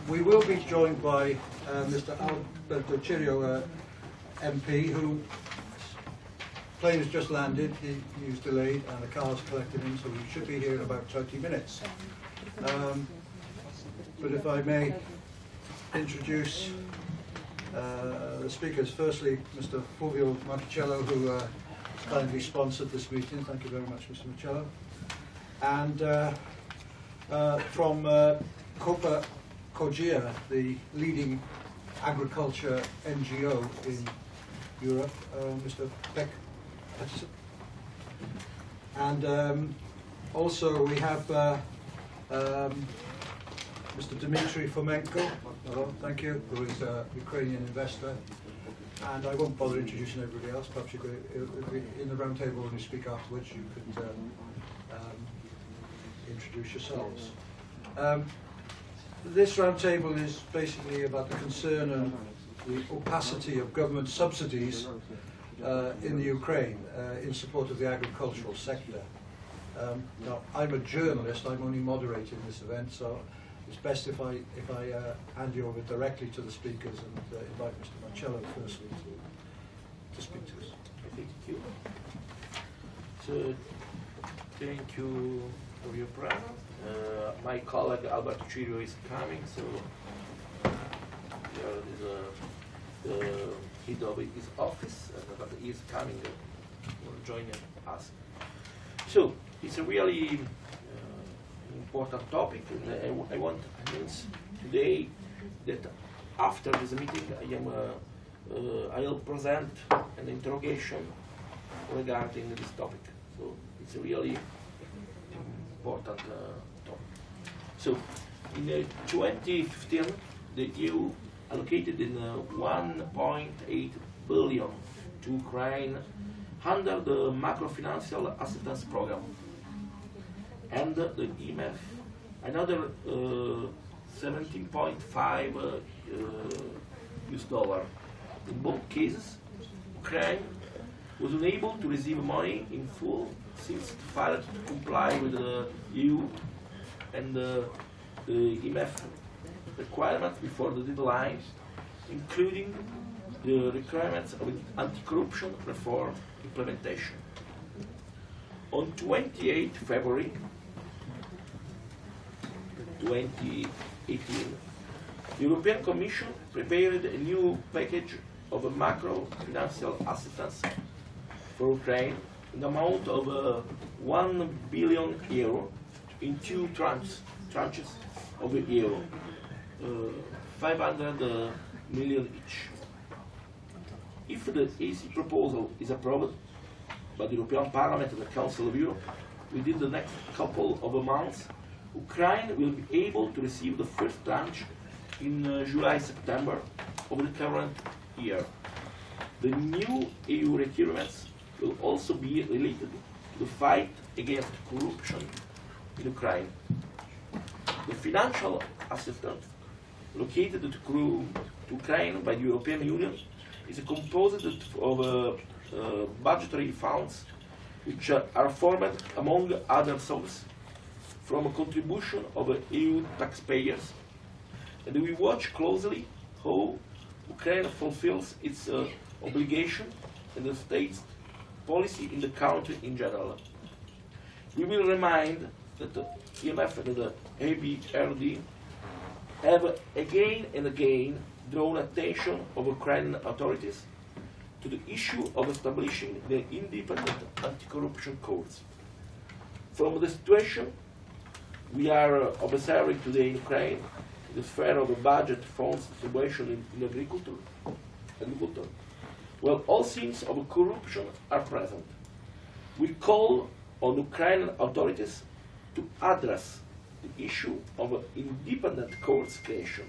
We will be joined by Mr. Alberto Cirio, MP, who plane has just landed. He was delayed and the car's collected him, so he should be here in about 20 minutes. But if I may introduce the speakers. Firstly, Mr. Fulvio Marcello, who kindly sponsored this meeting. Thank you very much, Mr. Marcello. And from Copa Cogia, the leading agriculture NGO in Europe, Mr. Peck. And also we have Mr. Dmitry Fomenko, thank you, who is a Ukrainian investor. And I won't bother introducing everybody else. Perhaps you could, in the round table when you speak afterwards, you could introduce yourselves. This round table is basically about the concern and the opacity of government subsidies in the Ukraine in support of the agricultural sector. Now, I'm a journalist. I'm only moderating this event, so it's best if I hand you over directly to the speakers and invite Mr. Marcello firstly to speak to us. Thank you. So, thank you for your presence. My colleague Alberto Cirio is coming, so there is the head of his office, but he is coming for joining us. So, it's a really important topic, and I want to announce today that after this meeting I will present an interrogation regarding this topic. So it's a really important topic. So in 2015, the EU allocated 1.8 billion to Ukraine under the macro-financial assistance program, and the IMF another 17.5 US dollar. In both cases, Ukraine was unable to receive money in full since it failed to comply with the EU and the IMF requirements before the deadline, including the requirements of anti-corruption reform implementation. On 28 February 2018, the European Commission prepared a new package of a macro-financial assistance for Ukraine in the amount of €1 billion in two tranches of euro, 500 million each. If the AC proposal is approved by the European Parliament and the Council of Europe within the next couple of months, Ukraine will be able to receive the first tranche in July-September of the current year. The new EU requirements will also be related to the fight against corruption in Ukraine. The financial assistance located to Ukraine by the European Union is composed of budgetary funds which are formed, among other sources, from a contribution of EU taxpayers, and we watch closely how Ukraine fulfills its obligation and the state's policy in the country in general. We will remind that the IMF and the EBRD have again and again drawn attention of Ukrainian authorities to the issue of establishing the independent anti-corruption courts. From the situation we are observing today in Ukraine, the sphere of the budget funds distribution in agriculture, well, all signs of corruption are present. We call on Ukrainian authorities to address the issue of independent courts creation.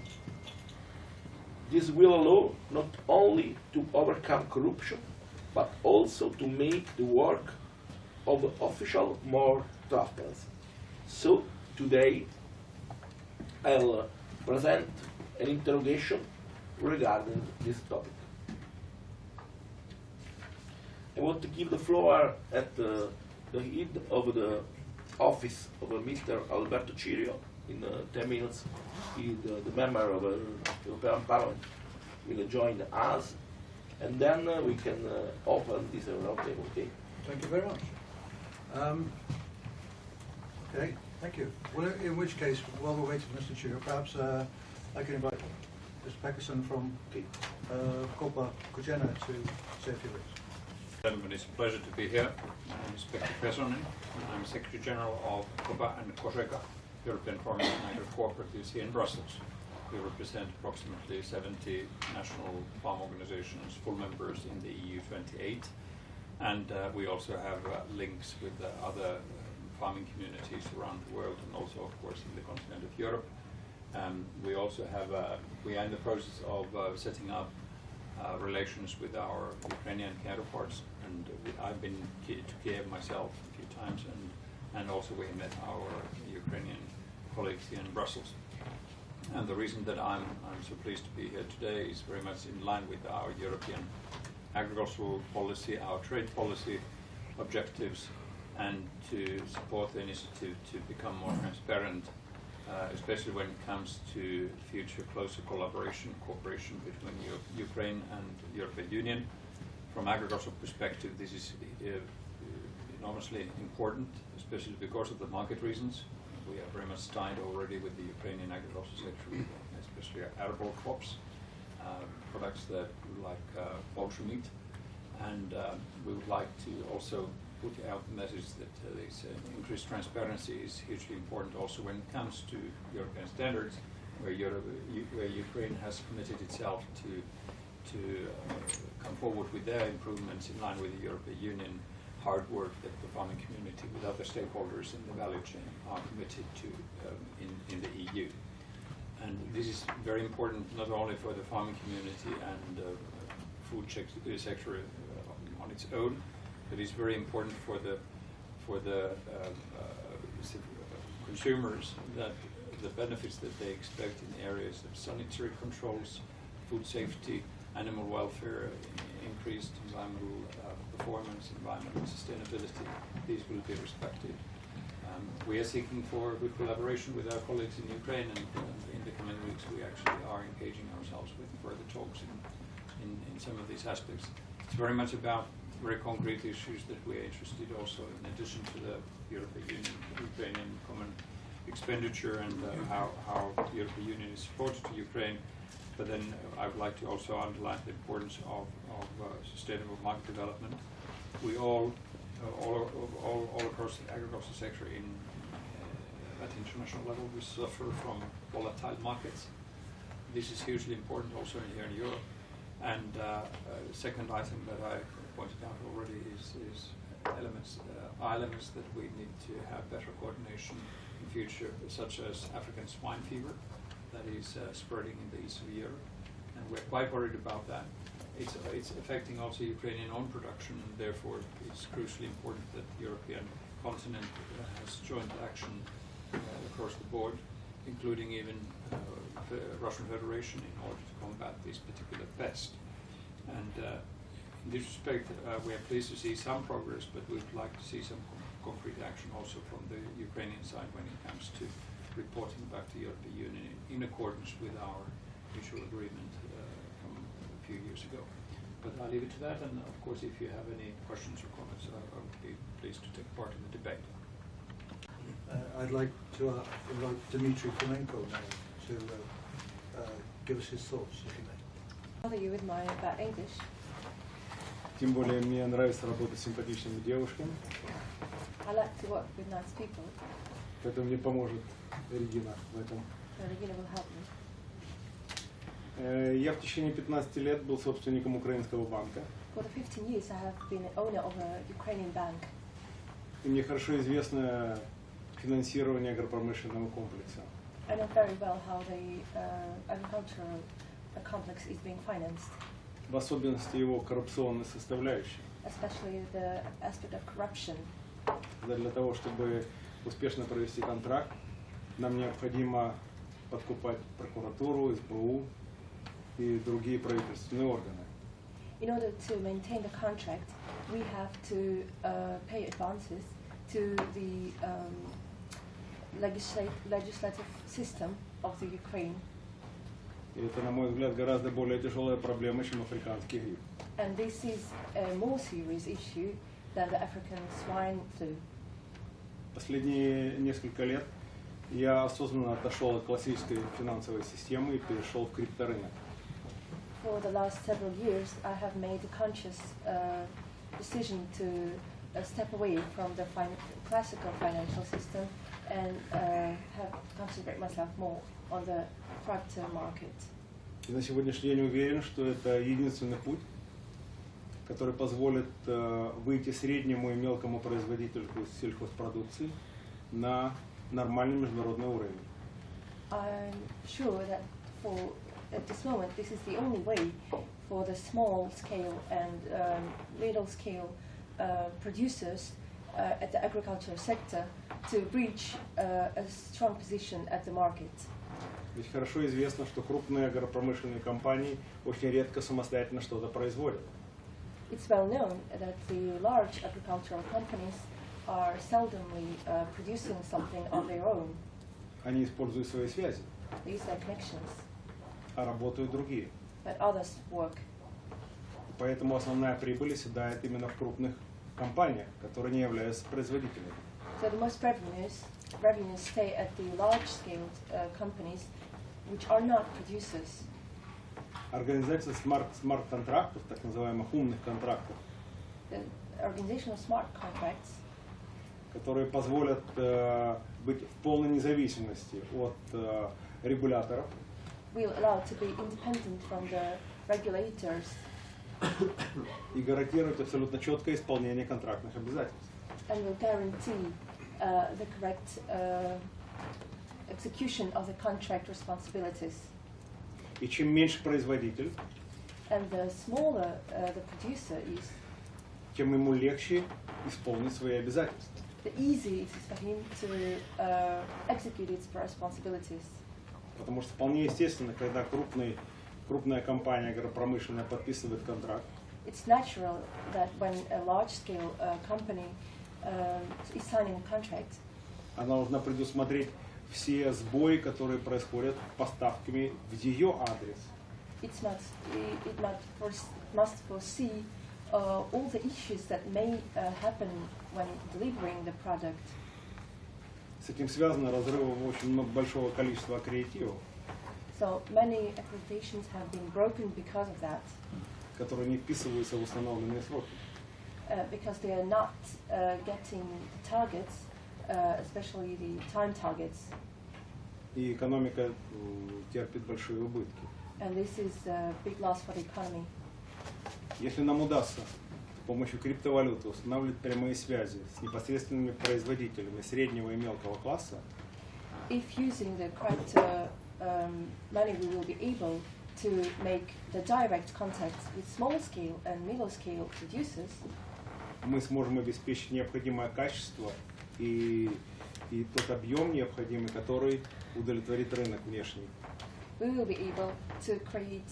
This will allow not only to overcome corruption, but also to make the work of the official more transparent. So today I'll present an interrogation regarding this topic. I want to give the floor at the head of the office of Mr. Alberto Cirio. In 10 minutes, the member of the European Parliament will join us, and then we can open this roundtable. Okay. Thank you very much. Okay, thank you. Well, in which case, while we're waiting for Mr. Chiu, perhaps I can invite Mr. Peckerson from Copa Cogena to say a few words. Gentlemen, it's a pleasure to be here. My name is Pekka Pesonen. I'm Secretary General of Copa and COGECA, European Farmers and Agri Cooperatives here in Brussels. We represent approximately 70 national farm organizations, full members in the EU 28, and we also have links with other farming communities around the world, and also, of course, in the continent of Europe. We also have, we are in the process of setting up relations with our Ukrainian counterparts, and I've been to Kiev myself a few times, and also we met our Ukrainian colleagues here in Brussels. And the reason that I'm so pleased to be here today is very much in line with our European agricultural policy, our trade policy objectives, and to support the initiative to become more transparent, especially when it comes to future closer cooperation between Ukraine and the European Union. From agricultural perspective, this is enormously important, especially because of the market reasons. We are very much tied already with the Ukrainian agricultural sector, especially arable crops, products that like poultry meat, and we would like to also put out the message that this increased transparency is hugely important also when it comes to European standards, where Ukraine has committed itself to come forward with their improvements in line with the European Union hard work that the farming community with other stakeholders in the value chain are committed to in the EU. And this is very important not only for the farming community and food sector on its own, but it's very important for the consumers, that the benefits that they expect in areas of sanitary controls, food safety, animal welfare, increased environmental performance, environmental sustainability, these will be respected. We are seeking for good collaboration with our colleagues in Ukraine, and in the coming weeks we actually are engaging ourselves with further talks in some of these aspects. It's very much about very concrete issues that we are interested also, in addition to the European Union, Ukrainian common expenditure, and how the European Union is supported to Ukraine. But then I would like to also underline the importance of sustainable market development. We all across the agricultural sector at international level, we suffer from volatile markets. This is hugely important also here in Europe. And second item that I pointed out already is elements that we need to have better coordination in future, such as African swine fever that is spreading in the east of Europe, and we're quite worried about that. It's affecting also Ukrainian own production, and therefore it's crucially important that the European continent has joint action across the board, including even the Russian Federation, in order to combat this particular pest. And in this respect, we are pleased to see some progress, but we would like to see some concrete action also from the Ukrainian side when it comes to reporting back to the European Union in accordance with our mutual agreement from a few years ago. But I'll leave it to that, and of course if you have any questions or comments, I would be pleased to take part in the debate. I'd like to invite Dmitry Fomenko now to give us his thoughts, if you may. Bother you with my bad English. Тем более мне нравится работать с симпатичными девушками. I like to work with nice people. Поэтому мне поможет Регина в этом. Regina will help me. Я в течение 15 лет был собственником украинского банка. For the 15 years I have been the owner of a Ukrainian bank. И мне хорошо известно финансирование агропромышленного комплекса. I know very well how the agricultural complex is being financed. В особенности его коррупционной составляющей. Especially the aspect of corruption. Для того, чтобы успешно провести контракт, нам необходимо подкупать прокуратуру, СБУ и другие правительственные органы. In order to maintain the contract, we have to pay advances to the legislative system of the Ukraine. И это, на мой взгляд, гораздо более тяжелая проблема, чем африканский грипп. And this is a more serious issue than the African swine flu. Последние несколько лет я осознанно отошел от классической финансовой системы и перешел в крипторынок. For the last several years, I have made a conscious decision to step away from the classical financial system and have concentrate myself more on the crypto market. И на сегодняшний день уверен, что это единственный путь, который позволит выйти среднему и мелкому производителю сельхозпродукции на нормальный международный уровень. I'm sure that at this moment, this is the only way for the small scale and middle scale producers at the agricultural sector to reach a strong position at the market. Ведь хорошо известно, что крупные агропромышленные компании очень редко самостоятельно что-то производят. It's well known that the large agricultural companies are seldomly producing something on their own. Они используют свои связи, They use their connections, а работают другие. but others work. Поэтому основная прибыль оседает именно в крупных компаниях, которые не являются производителями. So the most revenues stay at the large-scale companies, which are not producers. Организация смарт-контрактов, так называемых умных контрактов, The organizational smart contracts, которые позволят быть в полной независимости от регуляторов, will allow to be independent from the regulators и гарантировать абсолютно четкое исполнение контрактных обязательств. and will guarantee the correct execution of the contract responsibilities. И чем меньше производитель, And the smaller the producer is, тем ему легче исполнить свои обязательства. the easier it is for him to execute its responsibilities. Потому что вполне естественно, когда крупная компания агропромышленная подписывает контракт, It's natural that when a large-scale company is signing a contract, она должна предусмотреть все сбои, которые происходят поставками в ее адрес. it must foresee all the issues that may happen when delivering the product. С этим связано разрыв очень большого количества аккредитивов, So many accreditations have been broken because of that, которые не вписываются в установленные сроки. because they are not getting the targets, especially the time targets, И экономика терпит большие убытки. and this is a big loss for the economy. Если нам удастся с помощью криптовалюты устанавливать прямые связи с непосредственными производителями среднего и мелкого класса, If using the crypto money, we will be able to make the direct contacts with small-scale and middle-scale producers, мы сможем обеспечить необходимое качество и тот объем необходимый, который удовлетворит рынок внешний. we will be able to create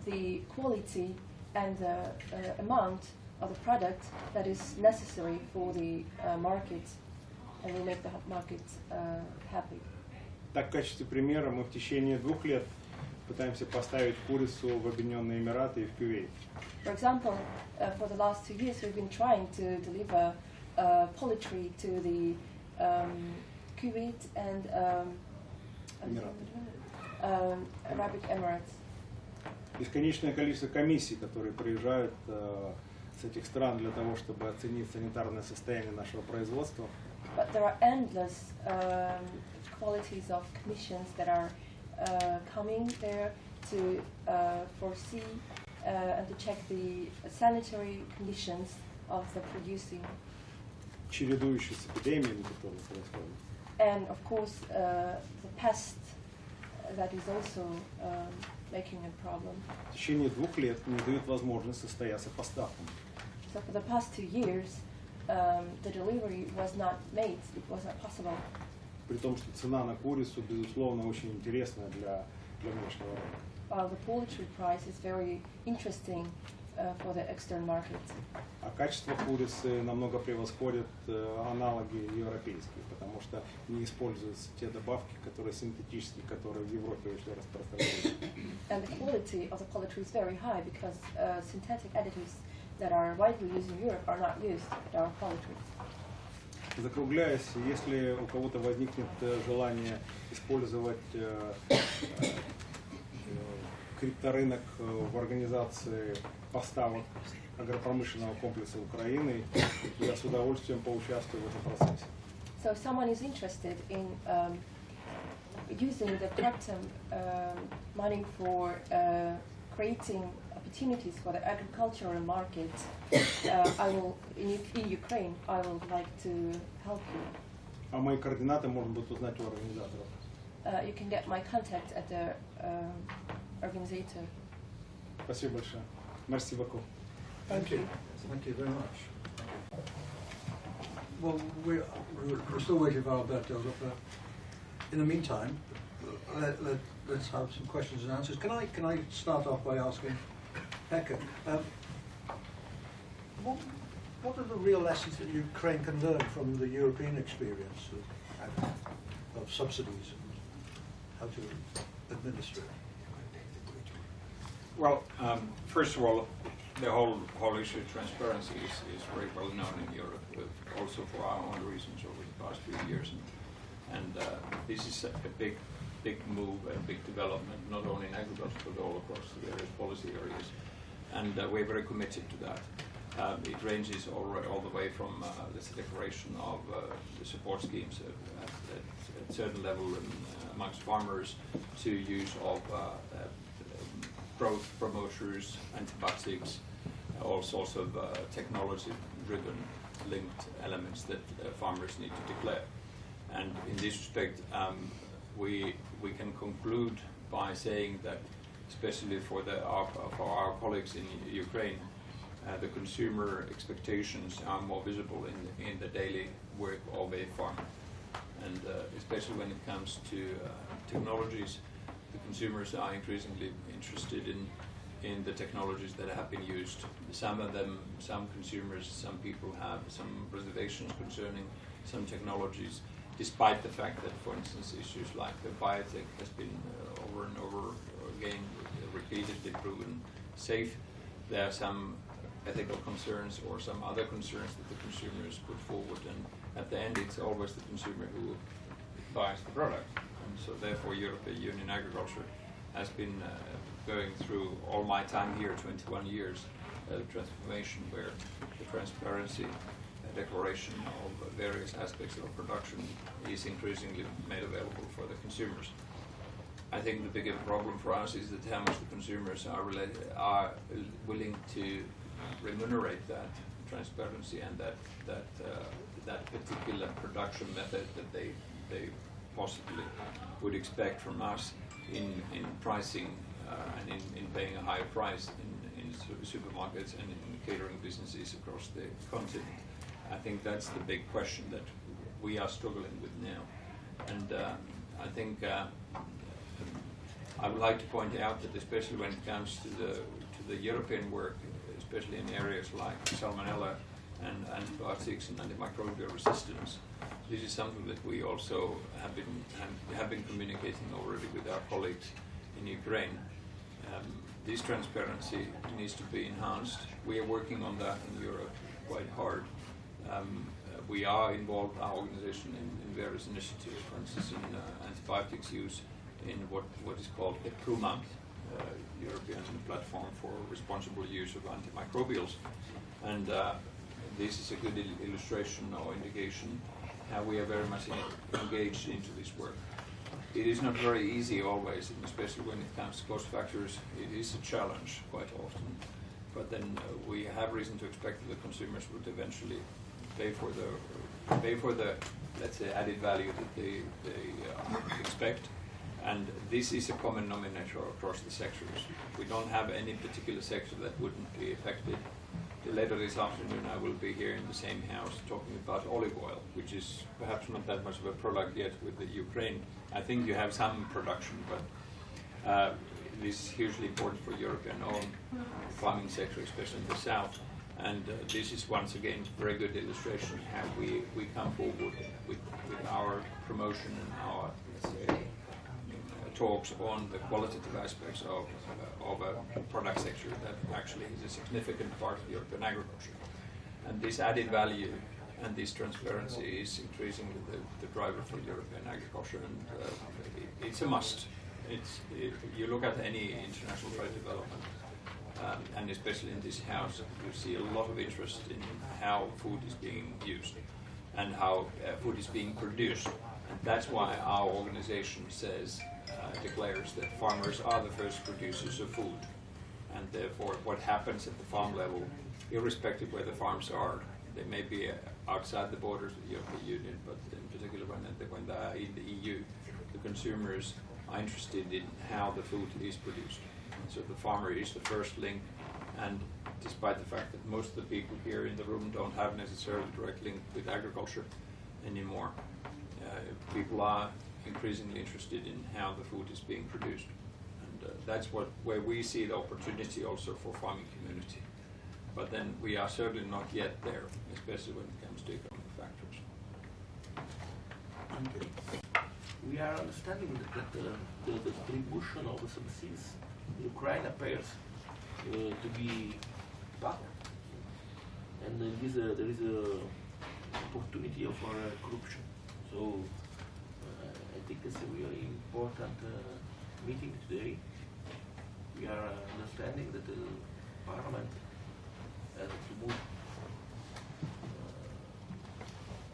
the quality and the amount of the product that is necessary for the market, and will make the market happy. Так, в качестве примера, мы в течение 2 лет пытаемся поставить курицу в Объединенные Эмираты и в Кувейт. For example, for the last 2 years, we've been trying to deliver poultry to the Kuwait and Arabic Emirates. Бесконечное количество комиссий, которые приезжают с этих стран для того, чтобы оценить санитарное состояние нашего производства. But there are endless qualities of commissions that are coming there to foresee and to check the sanitary conditions of the producing. Чередующие с эпидемиями, которые происходят. And of course, the pest that is also making a problem. В течение 2 лет не дают возможность состояться поставкам. So for the past 2 years, the delivery was not made, it was not possible. При том, что цена на курицу, безусловно, очень интересная для внешнего рынка. The poultry price is very interesting for the external market. А качество курицы намного превосходит аналоги европейские, потому что не используются те добавки, которые синтетические, которые в Европе очень распространены. And the quality of the poultry is very high because synthetic additives that are widely used in Europe are not used in our poultry. Закругляясь, если у кого-то возникнет желание использовать крипторынок в организации поставок агропромышленного комплекса Украины, я с удовольствием поучаствую в этом процессе. So if someone is interested in using the crypto money for creating opportunities for the agricultural market, I will in Ukraine. I would like to help you. А мои координаты можно будет узнать у организаторов. You can get my contact at the organizer. Спасибо большое. Merci beaucoup. Thank you. Thank you very much. Well, we're still waiting for Alberto, but in the meantime, let's have some questions and answers. Can I start off by asking Pekka, what are the real lessons that Ukraine can learn from the European experience of subsidies and how to administer it? Well, first of all, the whole issue of transparency is very well known in Europe, also for our own reasons over the past few years. And this is a big move, a big development, not only in agriculture, but all across the various policy areas. And we're very committed to that. It ranges all the way from this declaration of the support schemes at a certain level amongst farmers to use of growth promoters, antibiotics, all sorts of technology-driven linked elements that farmers need to declare. And in this respect, we can conclude by saying that, especially for our colleagues in Ukraine, the consumer expectations are more visible in the daily work of a farmer. And especially when it comes to technologies, the consumers are increasingly interested in the technologies that have been used. Some of them, some consumers, some people have some reservations concerning some technologies, despite the fact that, for instance, issues like the biotech has been over and over again repeatedly proven safe. There are some ethical concerns or some other concerns that the consumers put forward, and at the end it's always the consumer who buys the product. And so therefore European Union agriculture has been going through all my time here, 21 years, transformation where the transparency declaration of various aspects of production is increasingly made available for the consumers. I think the bigger problem for us is that how much the consumers are willing to remunerate that transparency and that particular production method that they possibly would expect from us in pricing and in paying a higher price in supermarkets and in catering businesses across the continent. I think that's the big question that we are struggling with now. And I think I would like to point out that especially when it comes to the European work, especially in areas like salmonella and antibiotics and antimicrobial resistance, this is something that we also have been communicating already with our colleagues in Ukraine. This transparency needs to be enhanced. We are working on that in Europe quite hard. We are involved, our organization, in various initiatives, for instance, in antibiotics use in what is called the PRUMA, European Platform for Responsible Use of Antimicrobials. And this is a good illustration or indication how we are very much engaged into this work. It is not very easy always, especially when it comes to cost factors. It is a challenge quite often. But then we have reason to expect that the consumers would eventually pay for the let's say added value that they expect. And this is a common denominator across the sectors. We don't have any particular sector that wouldn't be affected. Later this afternoon I will be here in the same house talking about olive oil, which is perhaps not that much of a product yet with the Ukraine. I think you have some production, but this is hugely important for European-owned farming sector, especially in the south. And this is once again very good illustration how we come forward with our promotion and our, let's say, talks on the qualitative aspects of a product sector that actually is a significant part of European agriculture. And this added value and this transparency is increasingly the driver for European agriculture, and it's a must. You look at any international trade development, and especially in this house, you see a lot of interest in how food is being used and how food is being produced. And that's why our organization declares that farmers are the first producers of food. And therefore, what happens at the farm level, irrespective where the farms are, they may be outside the borders of the European Union, but in particular when they are in the EU, the consumers are interested in how the food is produced. And so the farmer is the first link, and despite the fact that most of the people here in the room don't have necessarily a direct link with agriculture anymore, people are increasingly interested in how the food is being produced. And that's where we see the opportunity also for farming community. But then we are certainly not yet there, especially when it comes to economic factors. Thank you. We are understanding that the distribution of the subsidies in Ukraine appears to be bad, and there is a opportunity for corruption. So I think it's a really important meeting today. We are understanding that the Parliament has to move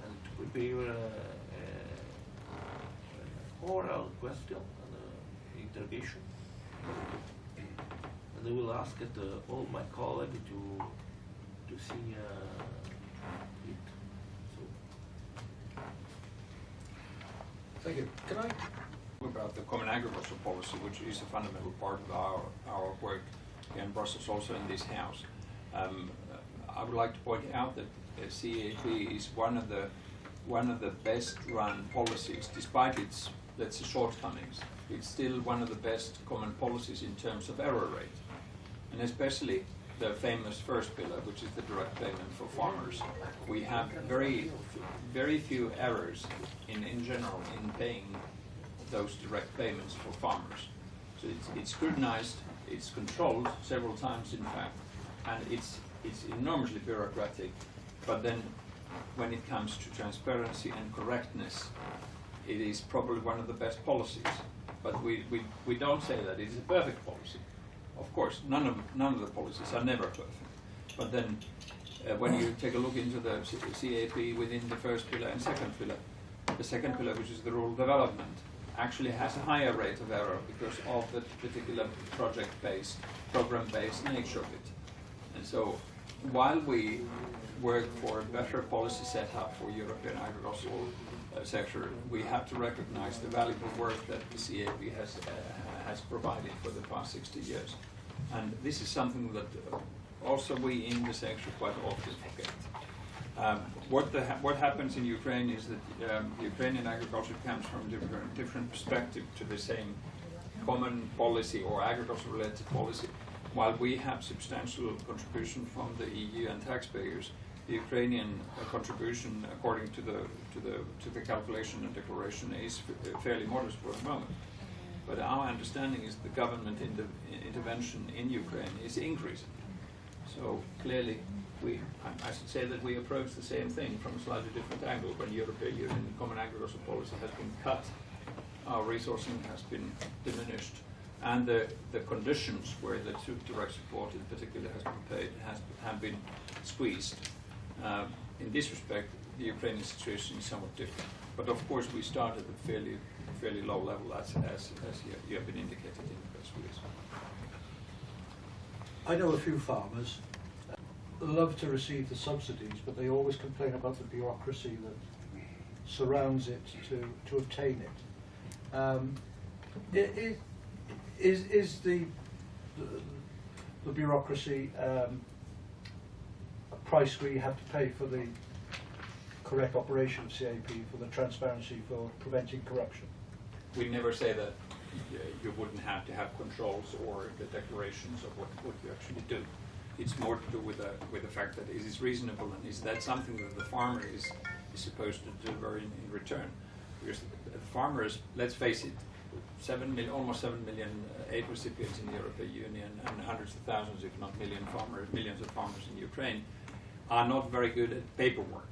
and to prepare oral question and interrogation, and I will ask all my colleagues to see it. So. Thank you. Can I? About the common agricultural policy, which is a fundamental part of our work here in Brussels, also in this house. I would like to point out that CAP is one of the best run policies, despite its shortcomings. It's still one of the best common policies in terms of error rate, and especially the famous first pillar, which is the direct payment for farmers. We have very few errors in general in paying those direct payments for farmers. So it's scrutinized, it's controlled several times in fact, and it's enormously bureaucratic, but then when it comes to transparency and correctness, it is probably one of the best policies. But we don't say that it is a perfect policy. Of course, none of the policies are never perfect. But then when you take a look into the CAP within the first pillar and second pillar, the second pillar, which is the rural development, actually has a higher rate of error because of the particular project-based, program-based nature of it. And so while we work for a better policy setup for European agricultural sector, we have to recognize the valuable work that the CAP has provided for the past 60 years. And this is something that also we in the sector quite often forget. What happens in Ukraine is that Ukrainian agriculture comes from a different perspective to the same common policy or agriculture-related policy. While we have substantial contribution from the EU and taxpayers, the Ukrainian contribution, according to the calculation and declaration, is fairly modest for the moment. But our understanding is the government intervention in Ukraine is increasing. So clearly, I should say that we approach the same thing from a slightly different angle. When European Union Common Agricultural Policy has been cut, our resourcing has been diminished, and the conditions where the direct support in particular has been paid have been squeezed. In this respect, the Ukrainian situation is somewhat different. But of course, we start at a fairly low level, as you have been indicated in the press release. I know a few farmers love to receive the subsidies, but they always complain about the bureaucracy that surrounds it to obtain it. Is the bureaucracy a price we have to pay for the correct operation of CAP, for the transparency, for preventing corruption? We never say that. you wouldn't have to have controls or the declarations of what you actually do. It's more to do with the fact that it is reasonable, and is that something that the farmer is supposed to deliver in return. Because the farmers, let's face it, almost 7 million aid recipients in the European Union, and hundreds of thousands, if not millions of farmers in Ukraine, are not very good at paperwork.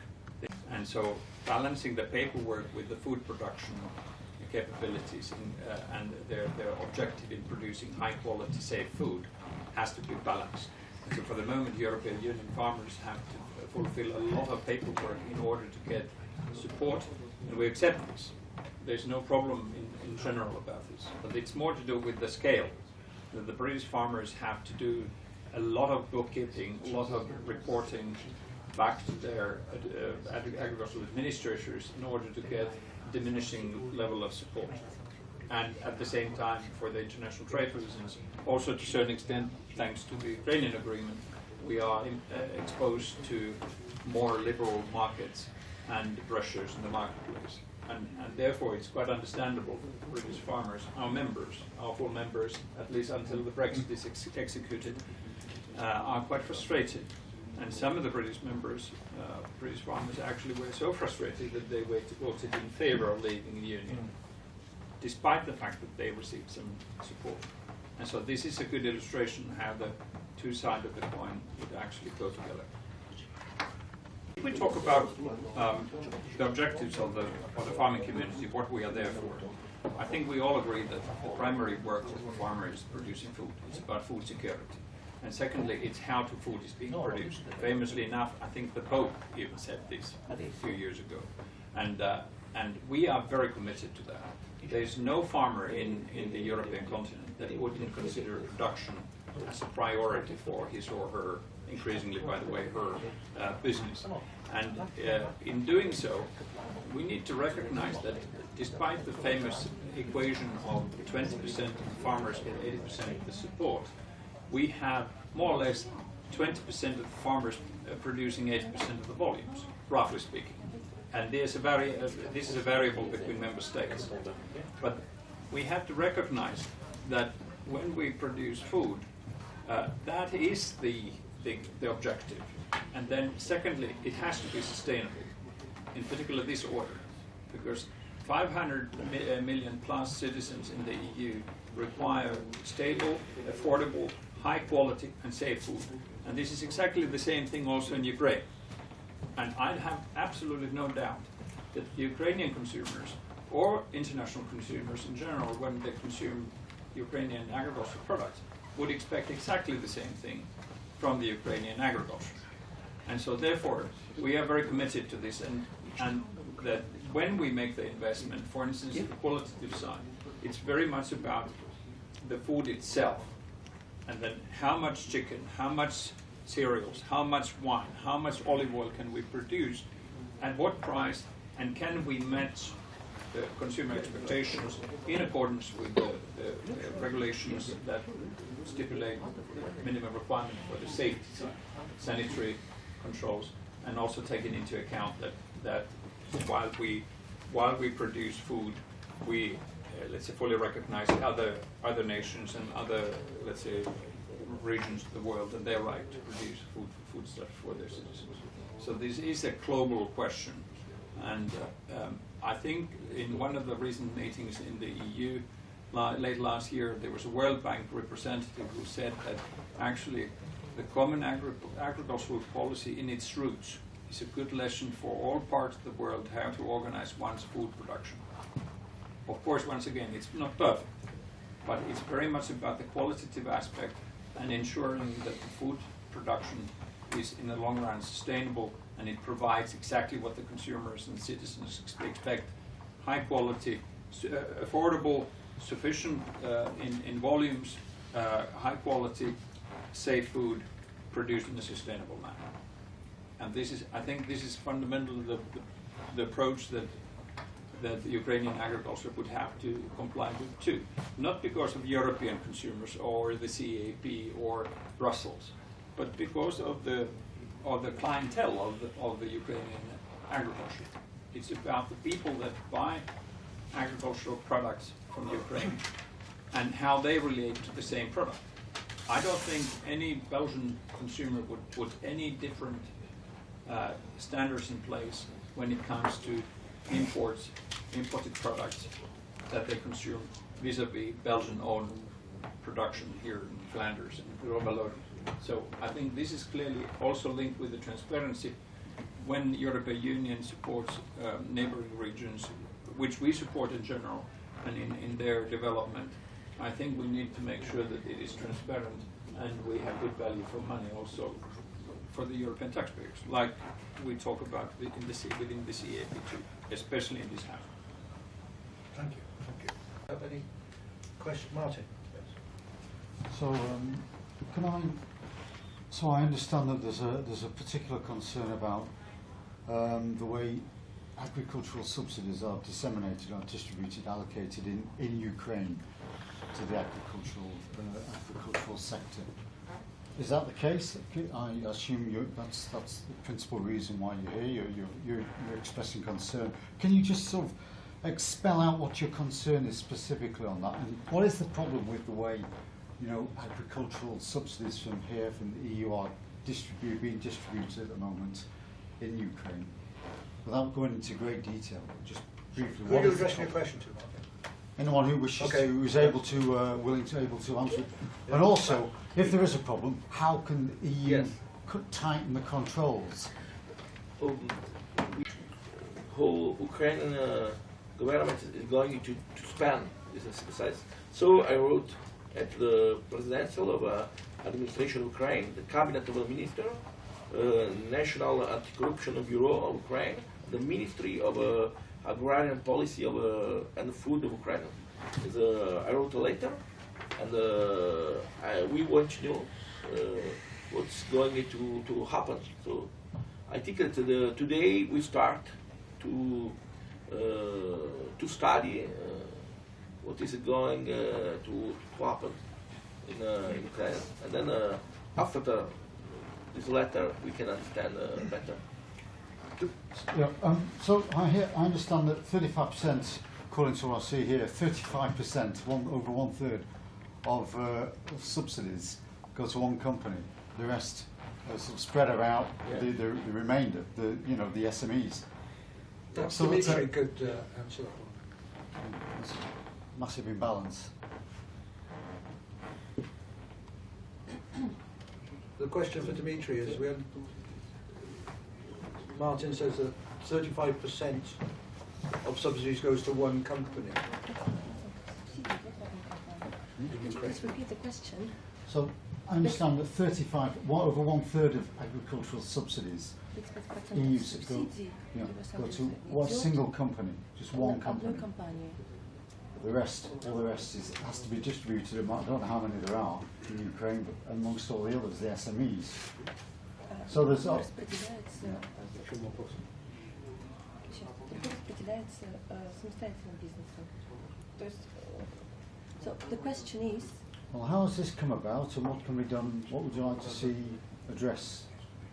And so balancing the paperwork with the food production capabilities and their objective in producing high quality, safe food has to be balanced. And so for the moment, European Union farmers have to fulfill a lot of paperwork in order to get support, and we accept this. There's no problem in general about this, but it's more to do with the scale. That the British farmers have to do a lot of bookkeeping, a lot of reporting back to their agricultural administrators in order to get diminishing level of support. And at the same time, for the international trade reasons, also to a certain extent, thanks to the Ukrainian agreement, we are exposed to more liberal markets and pressures in the marketplace. And therefore, it's quite understandable that the British farmers, our full members, at least until the Brexit is executed, are quite frustrated. And some of the British farmers actually were so frustrated that they voted in favor of leaving the Union, despite the fact that they received some support. And so this is a good illustration how the two sides of the coin would actually go together. If we talk about the objectives of the farming community, what we are there for, I think we all agree that the primary work of the farmer is producing food. It's about food security. And secondly, it's how the food is being produced. Famously enough, I think the Pope even said this a few years ago. And we are very committed to that. There's no farmer in the European continent that wouldn't consider production as a priority for his or her, increasingly by the way, her business. And in doing so, we need to recognize that despite the famous equation of 20% of the farmers get 80% of the support, we have more or less 20% of the farmers producing 80% of the volumes, roughly speaking. And this is a variable between member states. But we have to recognize that when we produce food, that is the objective. And then secondly, it has to be sustainable, in particular this order, because 500 million plus citizens in the EU require stable, affordable, high quality and safe food. And this is exactly the same thing also in Ukraine. And I have absolutely no doubt that the Ukrainian consumers or international consumers in general, when they consume Ukrainian agricultural products, would expect exactly the same thing from the Ukrainian agriculture. And so therefore, we are very committed to this, and that when we make the investment, for instance, the qualitative side, it's very much about the food itself, and then how much chicken, how much cereals, how much wine, how much olive oil can we produce, at what price, and can we match the consumer expectations in accordance with the regulations that stipulate minimum requirements for the safety side, sanitary controls, and also taking into account that while we produce food, we let's say fully recognize other nations and other, let's say, regions of the world and their right to produce foodstuffs for their citizens. So this is a global question, and I think in one of the recent meetings in the EU late last year, there was a World Bank representative who said that actually the common agricultural policy in its roots is a good lesson for all parts of the world how to organize one's food production. Of course, once again, it's not perfect, but it's very much about the qualitative aspect and ensuring that the food production is in the long run sustainable, and it provides exactly what the consumers and citizens expect: high quality, affordable, sufficient in volumes, high quality, safe food produced in a sustainable manner. And this is, I think, this is fundamentally the approach that the Ukrainian agriculture would have to comply with too. Not because of European consumers or the CAP or Brussels, but because of the clientele of the Ukrainian agriculture. It's about the people that buy agricultural products from Ukraine and how they relate to the same product. I don't think any Belgian consumer would put any different standards in place when it comes to imported products that they consume vis-a-vis Belgian-owned production here in Flanders and Robbelot. So I think this is clearly also linked with the transparency when the European Union supports neighboring regions, which we support in general, and in their development. I think we need to make sure that it is transparent and we have good value for money also for the European taxpayers, like we talk about within the CAP too, especially in this house. Thank you. Thank you. Have any questions, Martin? So, So I understand that there's a particular concern about the way agricultural subsidies are disseminated, are distributed, allocated in Ukraine to the agricultural sector. Is that the case? I assume that's the principal reason why you're here. You're expressing concern. Can you just sort of spell out what your concern is specifically on that, and what is the problem with the way, agricultural subsidies from here, from the EU, are being distributed at the moment in Ukraine? Without going into great detail, just briefly. Who are you addressing your question to, Martin? Anyone who wishes to, who's able to, able to answer it. And also, if there is a problem, how can the EU tighten the controls? Whole Ukrainian government is going to spend this exercise. So I wrote at the presidential of administration of Ukraine, the cabinet of the minister, National Anti-Corruption Bureau of Ukraine, the Ministry of Agrarian Policy of and Food of Ukraine. I wrote a letter, and we want to know what's going to happen. So I think that today we start to study what is going to happen in Ukraine, and then after this letter we can understand better. Yeah, so I understand that 35%, according to what I see here, 35%, over one third of subsidies go to one company. The rest are sort of spread around. The remainder, the SMEs. Perhaps So Dimitri could answer that one. It's a massive imbalance. The question for Dimitri is, Martin says that 35% of subsidies goes to one company. Just repeat the question. So I understand that over one third of agricultural subsidies EU go to one single company, just one company. All the rest has to be distributed. I don't know how many there are in Ukraine, but amongst all the others, the SMEs. So there's So the question is, well, how has this come about, and what can be done? What would you like to see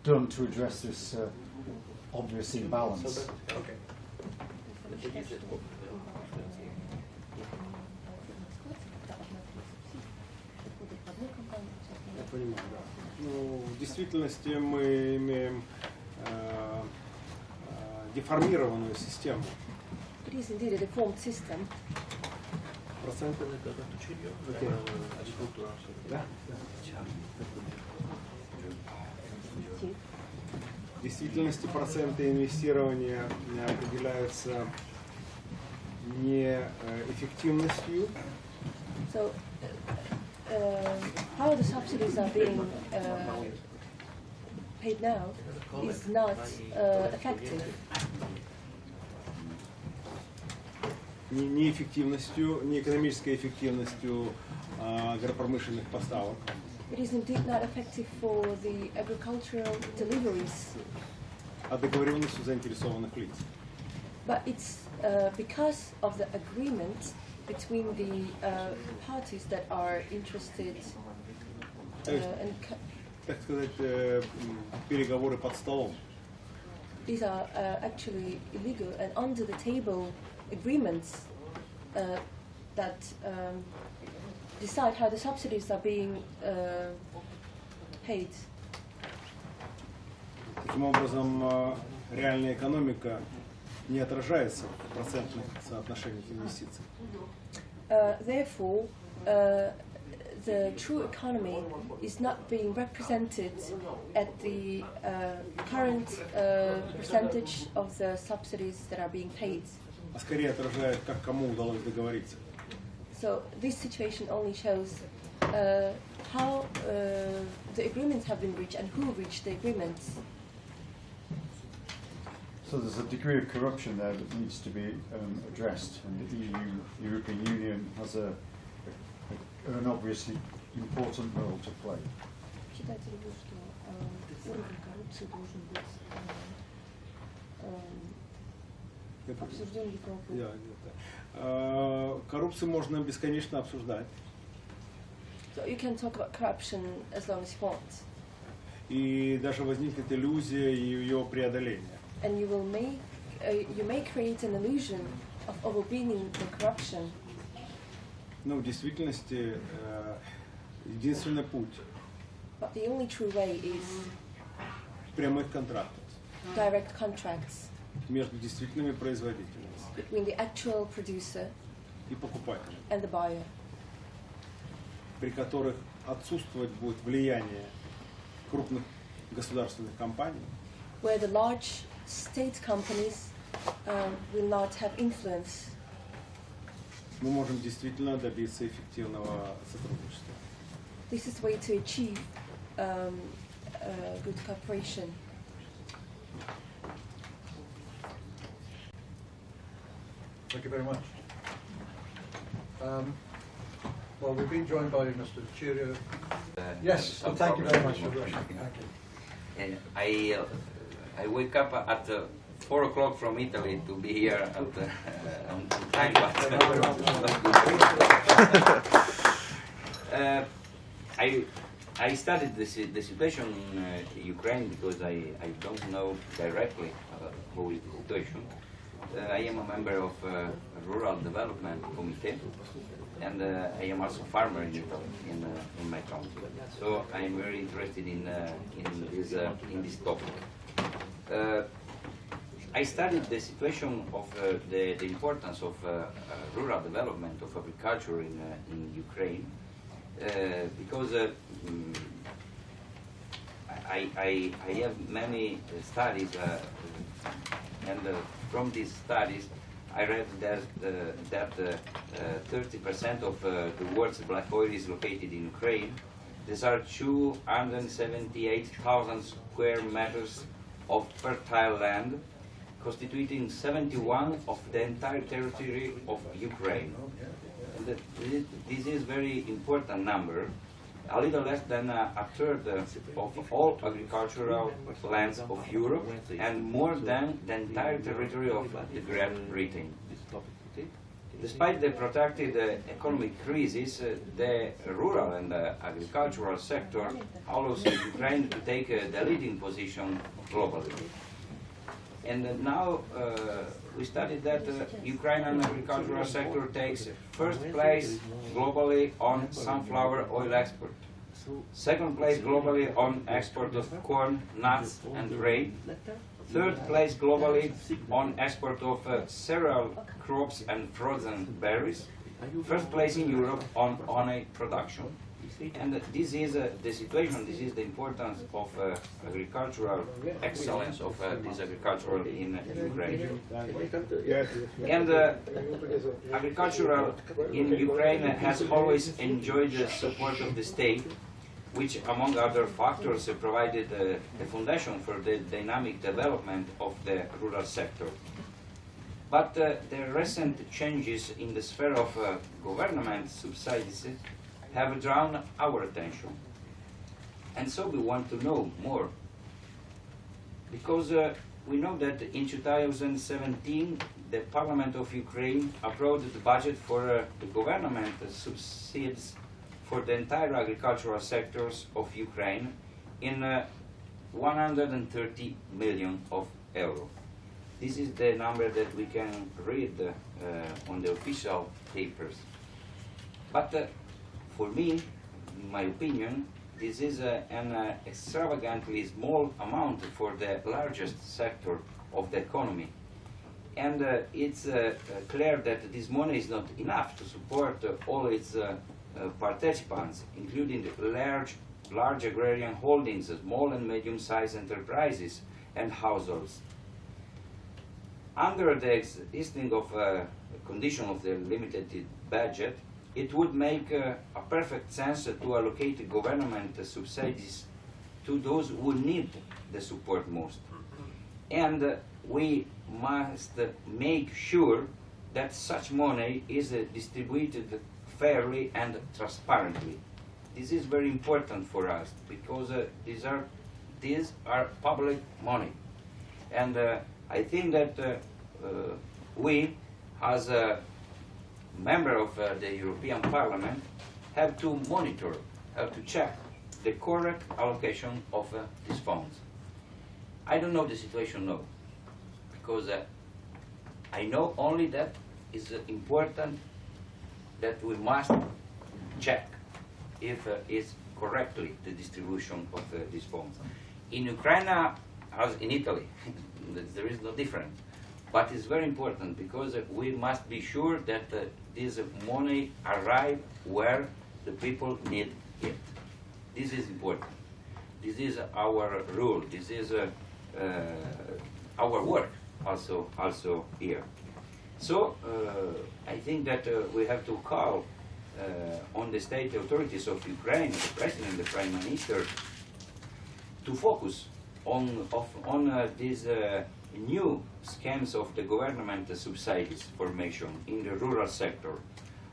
done to address this obvious imbalance? Okay. Я понимаю, да. Ну, в действительности мы имеем деформированную систему. it is indeed a deformed system. Проценты В действительности проценты инвестирования определяются не эффективностью. So how the subsidies are being paid now is not effective. Не эффективностью, не экономической эффективностью агропромышленных поставок. It is indeed not effective for the agricultural deliveries, А договоренностью заинтересованных лиц. but it's because of the agreement between the parties that are interested and Так сказать, переговоры под столом. these are actually illegal and under the table agreements that decide how the subsidies are being paid. Таким образом, реальная экономика не отражается в процентных соотношениях инвестиций. Therefore, the true economy is not being represented at the current percentage of the subsidies that are being paid. А скорее отражает, как кому удалось договориться. So this situation only shows how the agreements have been reached and who reached the agreements. So there's a degree of corruption there that needs to be addressed, and the European Union has an obviously important role to play. Считаете ли вы, что уровень коррупции должен быть обсужден Европой? Коррупцию можно бесконечно обсуждать. So you can talk about corruption as long as you want, И даже возникнет иллюзия ее преодоления. and you may create an illusion of overbeing the corruption. Но в действительности единственный путь But the only true way is прямых контрактов direct contracts между действительными производителями between the actual producer и покупателем, and the buyer, при которых отсутствовать будет влияние крупных государственных компаний, where the large state companies will not have influence. мы можем действительно добиться эффективного сотрудничества. This is the way to achieve good cooperation. Thank you very much. Well, we've been joined by Mr. Chirio. Yes, and thank you very much for rushing. Thank you. I wake up at 4 o'clock from Italy to be here at, on time, but I studied the situation in Ukraine because I don't know directly how is the situation. I am a member of Rural Development Committee, and I am also a farmer in Italy, in my country. So I am very interested in this topic. I studied the situation of the importance of rural development of agriculture in Ukraine because I have many studies and from these studies I read that 30% of the world's black oil is located in Ukraine. These are 278,000 square meters of fertile land, constituting 71% of the entire territory of Ukraine. And this is a very important number, a little less than a third of all agricultural lands of Europe and more than the entire territory of the Great Britain. Despite the protracted economic crisis, the rural and agricultural sector allows Ukraine to take the leading position globally. And now we studied that Ukrainian agricultural sector takes first place globally on sunflower oil export, second place globally on export of corn, nuts and grain, third place globally on export of cereal crops and frozen berries, first place in Europe on honey production. And this is the situation, this is the importance of agricultural excellence of this agriculture in Ukraine. And agricultural in Ukraine has always enjoyed the support of the state, which among other factors provided the foundation for the dynamic development of the rural sector. But the recent changes in the sphere of government subsidies have drawn our attention. And so we want to know more. Because we know that in 2017, the Parliament of Ukraine approved the budget for the government subsidies for the entire agricultural sectors of Ukraine in 130 million of euro. This is the number that we can read on the official papers. But for me, in my opinion, this is an extravagantly small amount for the largest sector of the economy. And it's clear that this money is not enough to support all its participants, including large agrarian holdings, small and medium-sized enterprises, and households. Under the existing condition of the limited budget, it would make a perfect sense to allocate government subsidies to those who need the support most. And we must make sure that such money is distributed fairly and transparently. This is very important for us because these are public money. And I think that we, as a member of the European Parliament, have to monitor, have to check the correct allocation of these funds. I don't know the situation now, because I know only that it's important that we must check if it's correctly the distribution of these funds. In Ukraine, as in Italy, there is no difference. But it's very important because we must be sure that this money arrives where the people need it. This is important. This is our rule. This is our work also here. So I think that we have to call on the state authorities of Ukraine, the president, the prime minister, to focus on these new schemes of the government subsidies formation in the rural sector,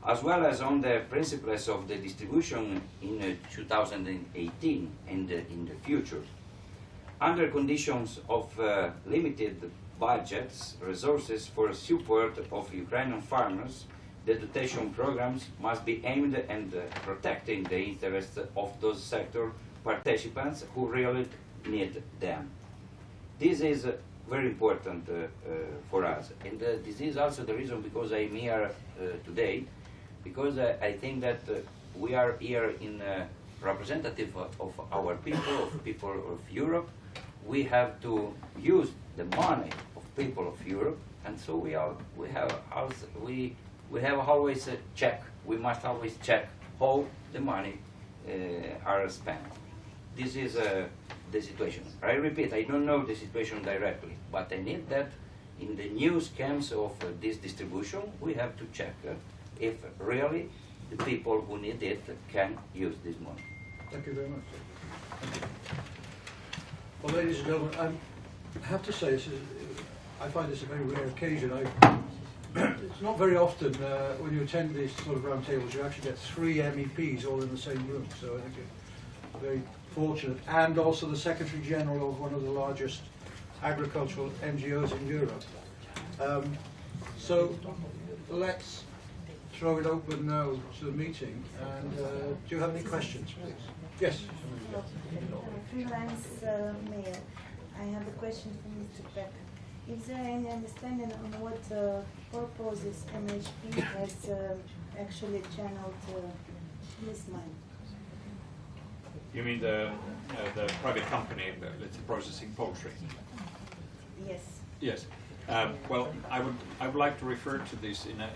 as well as on the principles of the distribution in 2018 and in the future. Under conditions of limited budgets, resources for support of Ukrainian farmers, the dotation programs must be aimed at protecting the interests of those sector participants who really need them. This is very important for us, and this is also the reason because I'm here today, because I think that we are here in representative of our people, of people of Europe. We have to use the money of people of Europe, and so we have always check. We must always check how the money are spent. This is the situation. I repeat, I don't know the situation directly, but I need that in the new schemes of this distribution, we have to check if really the people who need it can use this money. Thank you very much. Well, ladies and gentlemen, I have to say, I find this a very rare occasion. It's not very often when you attend these sort of roundtables, you actually get 3 MEPs all in the same room. So I think you're very fortunate, and also the Secretary General of one of the largest agricultural NGOs in Europe. So let's throw it open now to the meeting. And do you have any questions, please? Yes. Freelance mail. I have a question for Mr. Peck. Is there any understanding on what purposes MHP has actually channeled this money? You mean the private company that's processing poultry? Yes. Yes. Well, I would like to refer to this in a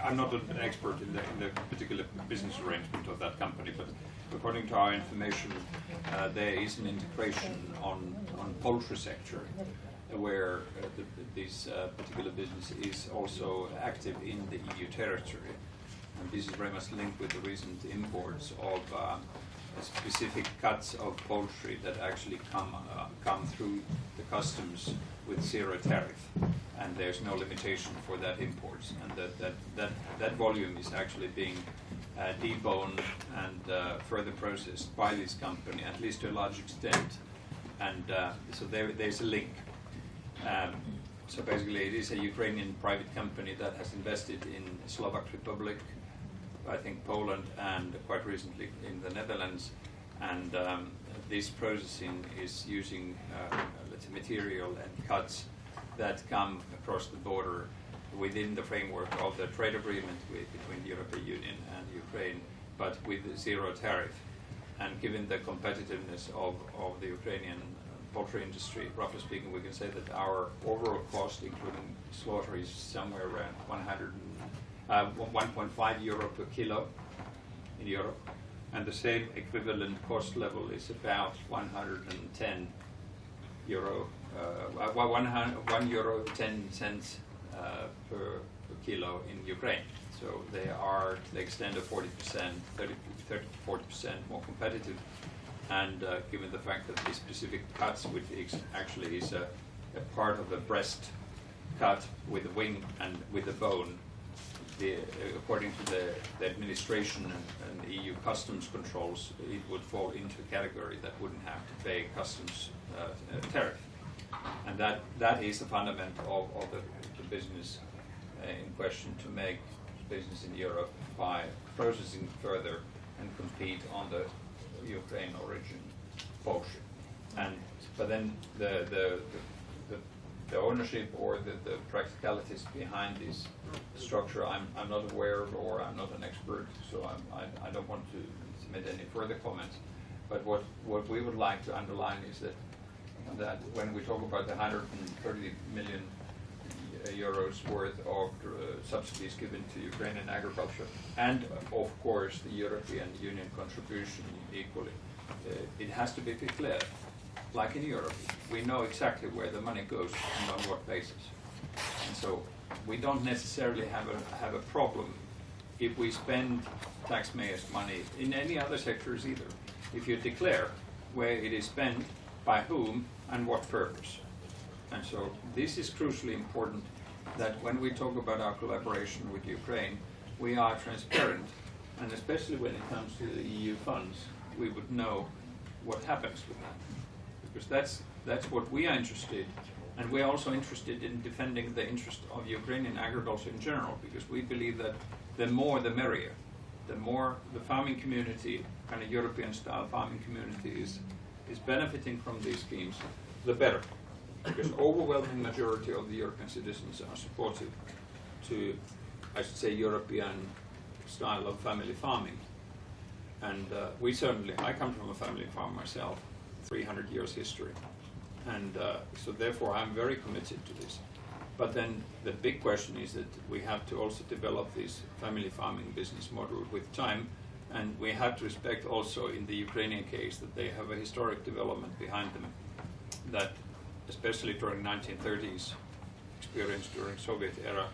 I'm not an expert in the particular business arrangement of that company, but according to our information, there is an integration on poultry sector where this particular business is also active in the EU territory, and this is very much linked with the recent imports of specific cuts of poultry that actually come through the customs with 0 tariff, and there's no limitation for that imports, and that volume is actually being deboned and further processed by this company, at least to a large extent, and so there's a link. So basically it is a Ukrainian private company that has invested in Slovak Republic, I think Poland, and quite recently in the Netherlands, and this processing is using let's say material and cuts that come across the border within the framework of the trade agreement between the European Union and Ukraine, but with zero tariff. And given the competitiveness of the Ukrainian poultry industry, roughly speaking, we can say that our overall cost, including slaughter, is somewhere around 1.5 euro per kilo in Europe, and the same equivalent cost level is about 110 euro, 1 euro 10 cents per kilo in Ukraine. So they are to the extent of 40%, 30-40% more competitive. And given the fact that the specific cuts, which actually is a part of the breast cut with the wing and with the bone, according to the administration and the EU customs controls, it would fall into a category that wouldn't have to pay customs tariff. And that is the fundament of the business in question, to make business in Europe by processing further and compete on the Ukraine origin poultry. But then the ownership or the practicalities behind this structure, I'm not aware of, or I'm not an expert, so I don't want to submit any further comments. But what we would like to underline is that when we talk about the 130 million euros worth of subsidies given to Ukrainian agriculture, and of course the European Union contribution equally, it has to be declared. Like in Europe, we know exactly where the money goes and on what basis. And so we don't necessarily have a problem if we spend taxpayers' money in any other sectors either, if you declare where it is spent, by whom, and what purpose. And so this is crucially important, that when we talk about our collaboration with Ukraine, we are transparent, and especially when it comes to the EU funds, we would know what happens with that. Because that's what we are interested in, and we are also interested in defending the interest of Ukrainian agriculture in general, because we believe that the more the merrier. The more the farming community and a European-style farming community is benefiting from these schemes, the better. Because overwhelming majority of the European citizens are supportive to, I should say, European style of family farming. And I come from a family farm myself, 300 years history. And so therefore I'm very committed to this. But then the big question is that we have to also develop this family farming business model with time, and we have to respect also in the Ukrainian case that they have a historic development behind them that, especially during 1930s, experience during Soviet era,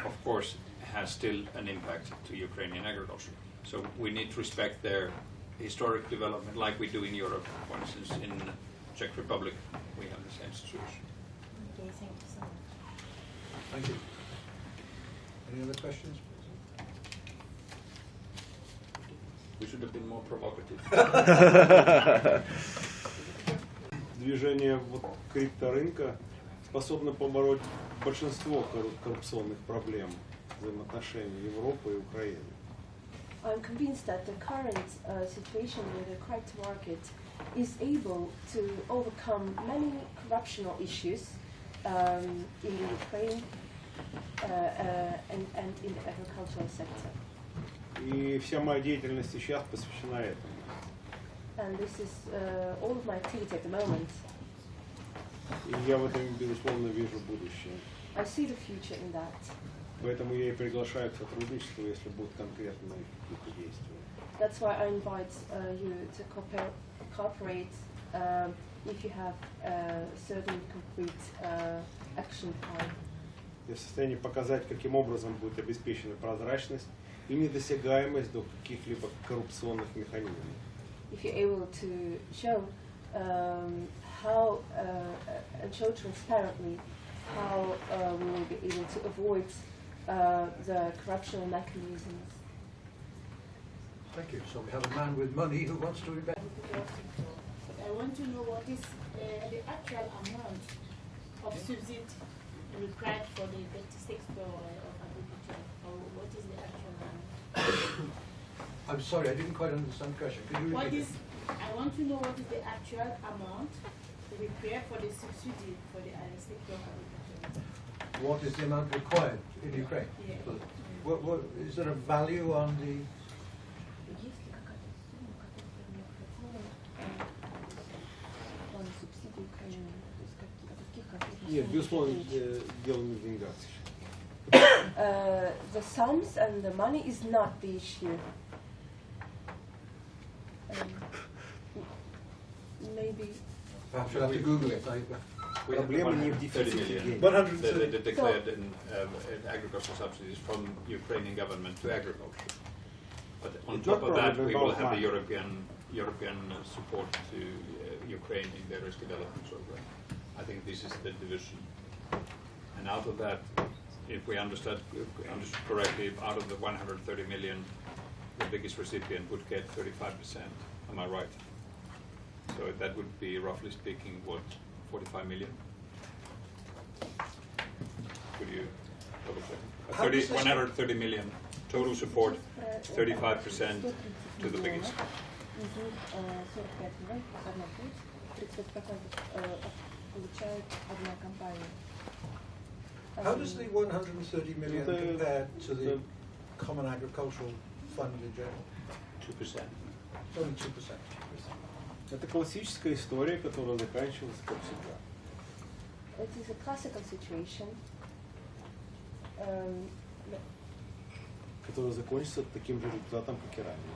of course, has still an impact to Ukrainian agriculture. So we need to respect their historic development like we do in Europe. For instance, in Czech Republic, we have the same situation. Okay, thank you so much. Thank you. Any other questions? We should have been more provocative. Движение крипторынка способно побороть большинство коррупционных проблем взаимоотношений Европы и Украины. I'm convinced that the current situation with the crypto market is able to overcome many corruptional issues in the Ukraine and in the agricultural sector. И вся моя деятельность сейчас посвящена этому. And this is all of my activity at the moment. И я в этом, безусловно, вижу будущее. I see the future in that. Поэтому я и приглашаю к сотрудничеству, если будут конкретные какие-то действия. That's why I invite you to cooperate if you have a certain concrete action plan. Я в состоянии показать, каким образом будет обеспечена прозрачность и недосягаемость до каких-либо коррупционных механизмов. If you're able to show how and show transparently how we will be able to avoid the corruptional mechanisms. Thank you. So we have a man with money who wants to invest. I want to know what is the actual amount of subsidy required for the 36 of agriculture, or what is the actual amount? I'm sorry, I didn't quite understand the question. Could you repeat it? I want to know what is the actual amount required for the subsidy for the sector of agriculture. What is the amount required in Ukraine? Yeah. What, is there a value on the Нет, безусловно, дело не в деньгах. The sums and the money is not the issue. Maybe. Perhaps you'll have to Google it. We have Проблема не в 130 дефиците million денег. 130. that declared in agricultural subsidies from Ukrainian government to agriculture. But on It's top not of that, probably we will about have the money. European support to Ukraine in various development program. I think this is the division. And out of that, if we understood correctly, out of the 130 million, the biggest recipient would get 35%. Am I right? So that would be, roughly speaking, what, 45 million? Could you double check? How does this 130 million total support, 35% to the biggest. Из них 45 миллионов одна путь, 30% получает одна компания. How does the 130 million compare to the Common Agricultural Fund in general? 2%. It's only 2%. Это классическая история, которая заканчивалась как всегда. It is a classical situation. Которая закончится таким же результатом, как и ранее.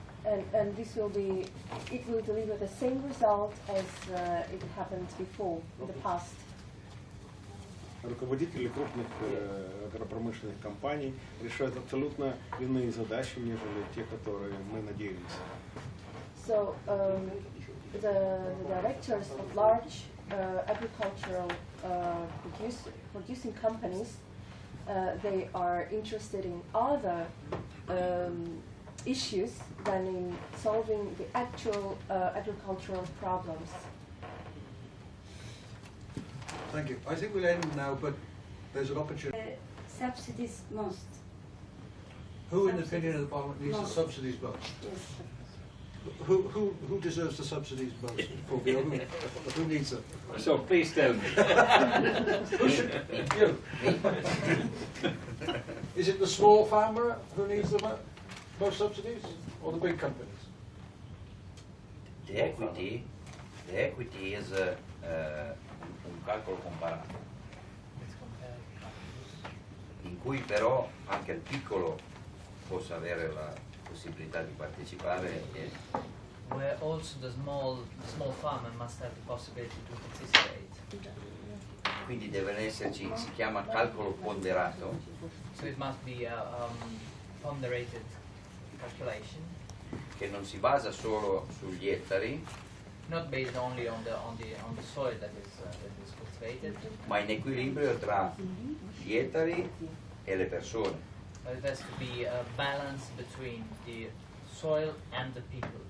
And this will be, it will deliver the same result as it happened before, in the past. Руководители крупных агропромышленных компаний решают абсолютно иные задачи, нежели те, которые мы надеялись. So the directors of large agricultural producing companies, they are interested in other issues than in solving the actual agricultural problems. Thank you. I think we'll end now, but there's an opportunity. Subsidies most. Who, in the opinion of the Parliament, needs the Most. subsidies most? Yes. Who deserves the subsidies most? Fulvio? Who needs them? So please tell me. Who should? You. Is it the small farmer who needs the most subsidies, or the big companies? The equity is un calcolo comparato, in cui però anche il piccolo possa avere la possibilità di partecipare. Where also the small farmer must have the possibility to participate. Quindi deve esserci, si chiama calcolo ponderato, So it must be a ponderated calculation, che non si basa solo sugli ettari, not based only on the soil that is cultivated, ma in equilibrio tra gli ettari e le persone. but it has to be a balance between the soil and the people.